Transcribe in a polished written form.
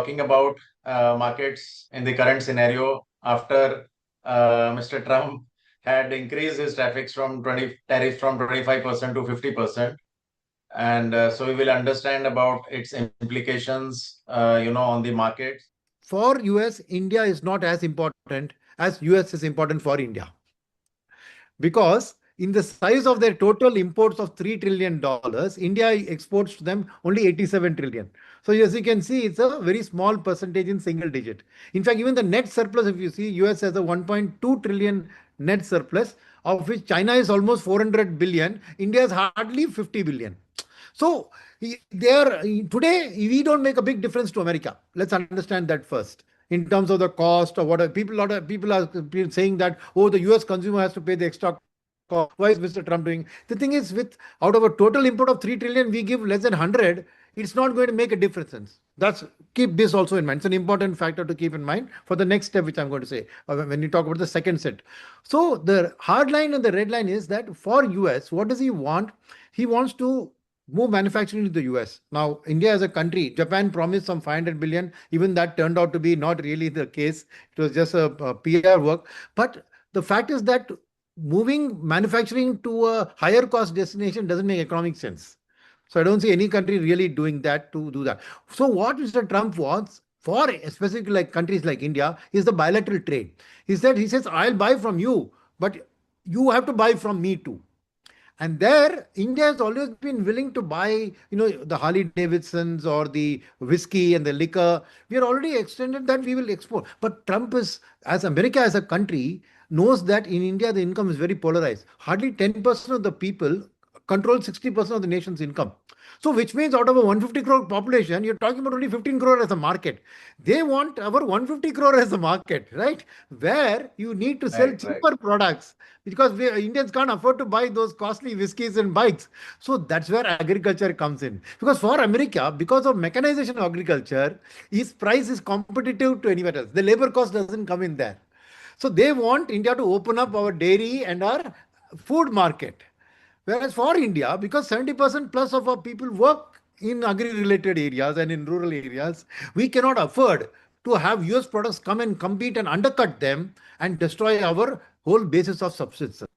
talking about markets in the current scenario after Mr. Trump had increased his tariffs from 25% to 50%. And so we will understand about its implications, on the markets. For US, India is not as important as US is important for India. Because in the size of their total imports of $3 trillion, India exports to them only 87 trillion. So as you can see, it's a very small percentage in single digit. In fact, even the net surplus, if you see, US has a 1.2 trillion net surplus, of which China is almost 400 billion. India is hardly 50 billion. So today we don't make a big difference to America. Let's understand that first. In terms of the cost or what people, a lot of people are saying that, oh, the US consumer has to pay the extra cost. Why is Mr. Trump doing? The thing is, with out of a total import of 3 trillion, we give less than 100. It's not going to make a difference. That's keep this also in mind. It's an important factor to keep in mind for the next step, which I'm going to say when you talk about the second set. So the hard line and the red line is that for US, what does he want? He wants to move manufacturing to the US. Now, India as a country, Japan promised some 500 billion. Even that turned out to be not really the case. It was just a PR work. But the fact is that moving manufacturing to a higher cost destination doesn't make economic sense. So I don't see any country really doing that to do that. So what Mr. Trump wants for specifically like countries like India is the bilateral trade. He says, I'll buy from you, but you have to buy from me too. And there, India has always been willing to buy, the Harley Davidsons or the whiskey and the liquor. We are already extended that we will export. But Trump as America as a country, knows that in India, the income is very polarized. Hardly 10% of the people control 60% of the nation's income. So which means out of a 150 crore population, you're talking about only 15 crore as a market. They want our 150 crore as a market, right? Where you need to sell cheaper products because Indians can't afford to buy those costly whiskies and bikes. So that's where agriculture comes in. Because for America, because of mechanization of agriculture, its price is competitive to anywhere else. The labor cost doesn't come in there. So they want India to open up our dairy and our food market. Whereas for India, because 70% plus of our people work in agri-related areas and in rural areas, we cannot afford to have US products come and compete and undercut them and destroy our whole basis of subsistence.